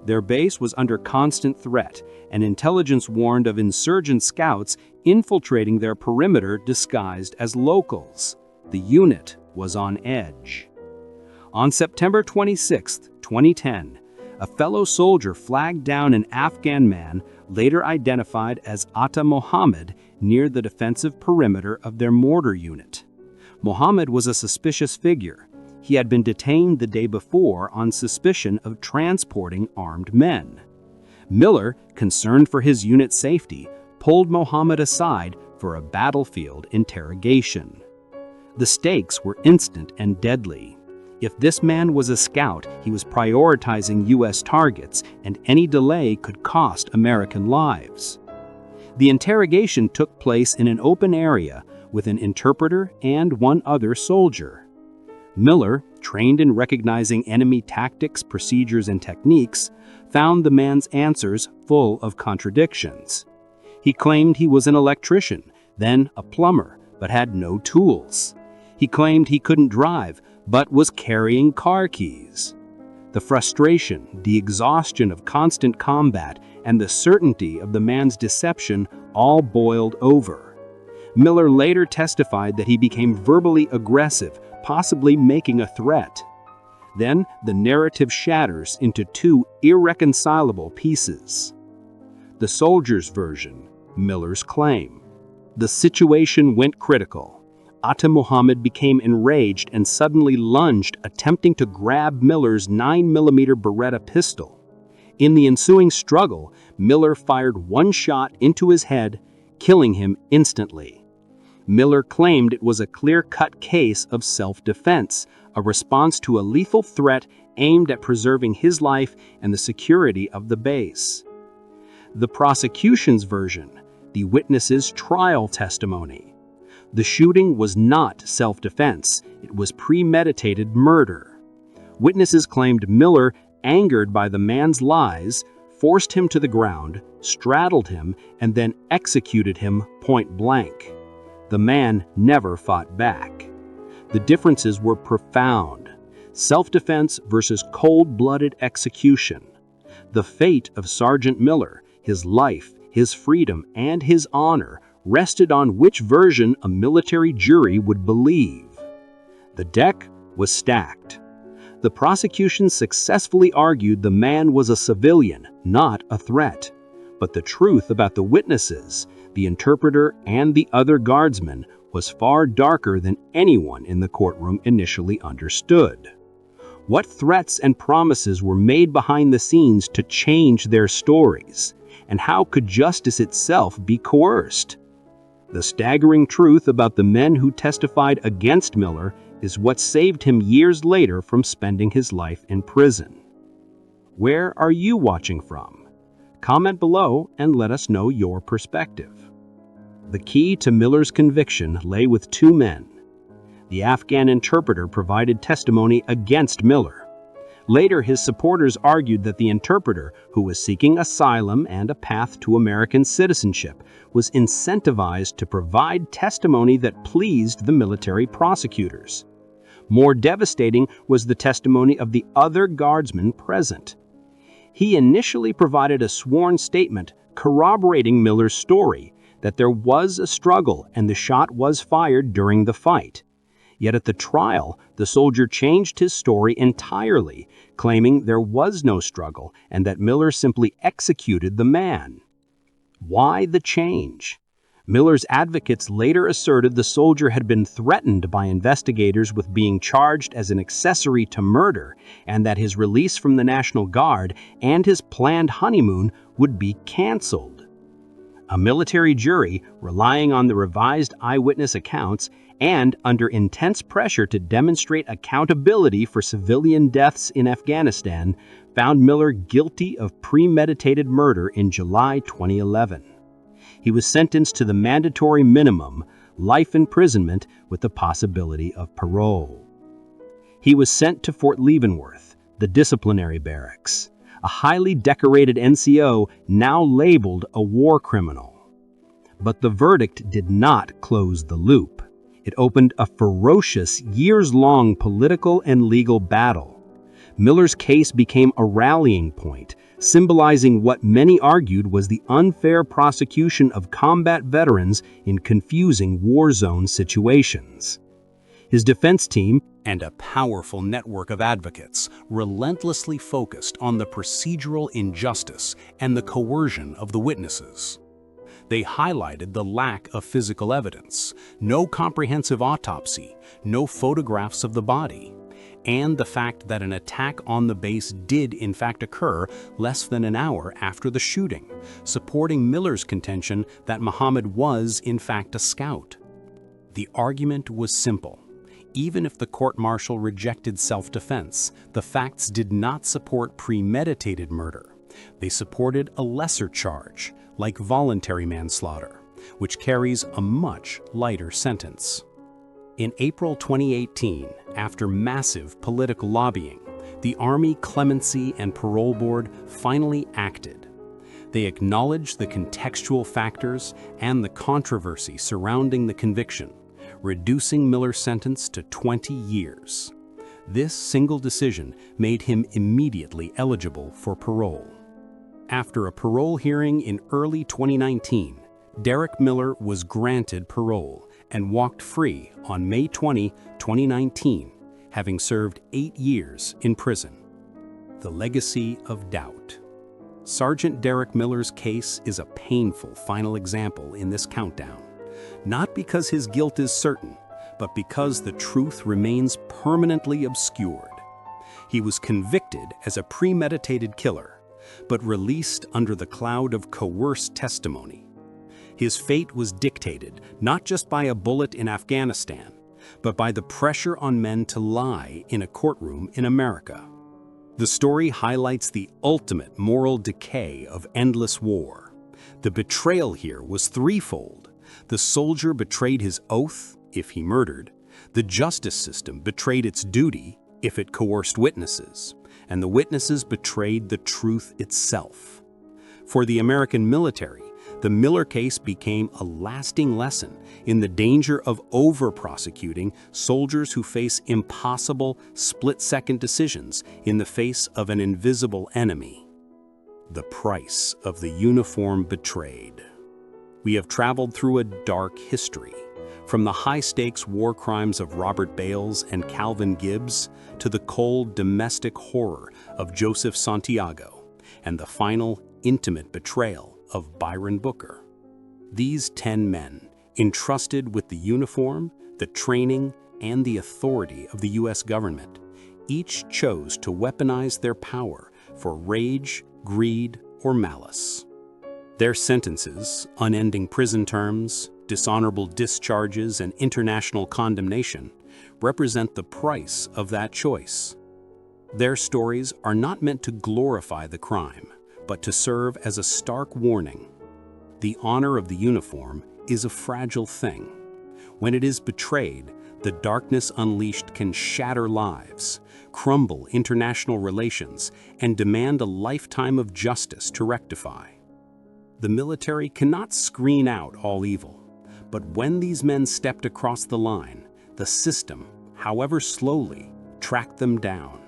Their base was under constant threat, and intelligence warned of insurgent scouts infiltrating their perimeter disguised as locals. The unit was on edge. On September 26, 2010, a fellow soldier flagged down an Afghan man, later identified as Atta Mohammed, near the defensive perimeter of their mortar unit. Mohammed was a suspicious figure. He had been detained the day before on suspicion of transporting armed men. Miller, concerned for his unit's safety, pulled Mohammed aside for a battlefield interrogation. The stakes were instant and deadly. If this man was a scout, he was prioritizing U.S. targets, and any delay could cost American lives. The interrogation took place in an open area with an interpreter and one other soldier. Miller, trained in recognizing enemy tactics, procedures, and techniques, found the man's answers full of contradictions. He claimed he was an electrician, then a plumber, but had no tools. He claimed he couldn't drive, but was carrying car keys. The frustration, the exhaustion of constant combat, and the certainty of the man's deception all boiled over. Miller later testified that he became verbally aggressive, possibly making a threat. Then the narrative shatters into two irreconcilable pieces. The soldier's version, Miller's claim. The situation went critical. Atta Muhammad became enraged and suddenly lunged, attempting to grab Miller's 9mm Beretta pistol. In the ensuing struggle, Miller fired one shot into his head, killing him instantly. Miller claimed it was a clear-cut case of self-defense, a response to a lethal threat aimed at preserving his life and the security of the base. The prosecution's version, the witness's trial testimony. The shooting was not self-defense, it was premeditated murder. Witnesses claimed Miller, angered by the man's lies, forced him to the ground, straddled him, and then executed him point blank. The man never fought back. The differences were profound. Self-defense versus cold-blooded execution. The fate of Sergeant Miller, his life, his freedom, and his honor rested on which version a military jury would believe. The deck was stacked. The prosecution successfully argued the man was a civilian, not a threat. But the truth about the witnesses, the interpreter, and the other guardsmen was far darker than anyone in the courtroom initially understood. What threats and promises were made behind the scenes to change their stories? And how could justice itself be coerced? The staggering truth about the men who testified against Miller is what saved him years later from spending his life in prison. Where are you watching from? Comment below and let us know your perspective. The key to Miller's conviction lay with two men. The Afghan interpreter provided testimony against Miller. Later, his supporters argued that the interpreter, who was seeking asylum and a path to American citizenship, was incentivized to provide testimony that pleased the military prosecutors. More devastating was the testimony of the other guardsman present. He initially provided a sworn statement corroborating Miller's story that there was a struggle and the shot was fired during the fight. Yet at the trial, the soldier changed his story entirely, claiming there was no struggle and that Miller simply executed the man. Why the change? Miller's advocates later asserted the soldier had been threatened by investigators with being charged as an accessory to murder and that his release from the National Guard and his planned honeymoon would be canceled. A military jury, relying on the revised eyewitness accounts, and under intense pressure to demonstrate accountability for civilian deaths in Afghanistan, found Miller guilty of premeditated murder in July 2011. He was sentenced to the mandatory minimum, life imprisonment with the possibility of parole. He was sent to Fort Leavenworth, the disciplinary barracks, a highly decorated NCO now labeled a war criminal. But the verdict did not close the loop. It opened a ferocious, years-long political and legal battle. Miller's case became a rallying point, symbolizing what many argued was the unfair prosecution of combat veterans in confusing war zone situations. His defense team and a powerful network of advocates relentlessly focused on the procedural injustice and the coercion of the witnesses. They highlighted the lack of physical evidence, no comprehensive autopsy, no photographs of the body, and the fact that an attack on the base did in fact occur less than an hour after the shooting, supporting Miller's contention that Muhammad was in fact a scout. The argument was simple. Even if the court-martial rejected self-defense, the facts did not support premeditated murder. They supported a lesser charge, like voluntary manslaughter, which carries a much lighter sentence. In April 2018, after massive political lobbying, the Army Clemency and Parole Board finally acted. They acknowledged the contextual factors and the controversy surrounding the conviction, reducing Miller's sentence to 20 years. This single decision made him immediately eligible for parole. After a parole hearing in early 2019, Derrick Miller was granted parole and walked free on May 20, 2019, having served 8 years in prison. The legacy of doubt. Sergeant Derrick Miller's case is a painful final example in this countdown, not because his guilt is certain, but because the truth remains permanently obscured. He was convicted as a premeditated killer, but released under the cloud of coerced testimony. His fate was dictated not just by a bullet in Afghanistan, but by the pressure on men to lie in a courtroom in America. The story highlights the ultimate moral decay of endless war. The betrayal here was threefold. The soldier betrayed his oath, if he murdered. The justice system betrayed its duty, if it coerced witnesses. And the witnesses betrayed the truth itself. For the American military, the Miller case became a lasting lesson in the danger of over-prosecuting soldiers who face impossible, split-second decisions in the face of an invisible enemy. The price of the uniform betrayed. We have traveled through a dark history, from the high-stakes war crimes of Robert Bales and Calvin Gibbs to the cold domestic horror of Joseph Santiago and the final intimate betrayal of Byron Booker. These 10 men, entrusted with the uniform, the training, and the authority of the U.S. government, each chose to weaponize their power for rage, greed, or malice. Their sentences, unending prison terms, dishonorable discharges, and international condemnation, represent the price of that choice. Their stories are not meant to glorify the crime, but to serve as a stark warning. The honor of the uniform is a fragile thing. When it is betrayed, the darkness unleashed can shatter lives, crumble international relations, and demand a lifetime of justice to rectify. The military cannot screen out all evil, but when these men stepped across the line, the system, however slowly, tracked them down,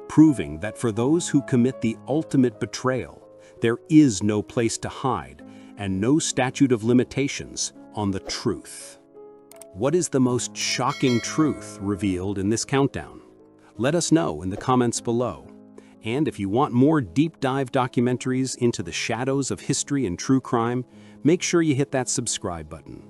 proving that for those who commit the ultimate betrayal, there is no place to hide and no statute of limitations on the truth. What is the most shocking truth revealed in this countdown? Let us know in the comments below. And if you want more deep dive documentaries into the shadows of history and true crime, make sure you hit that subscribe button.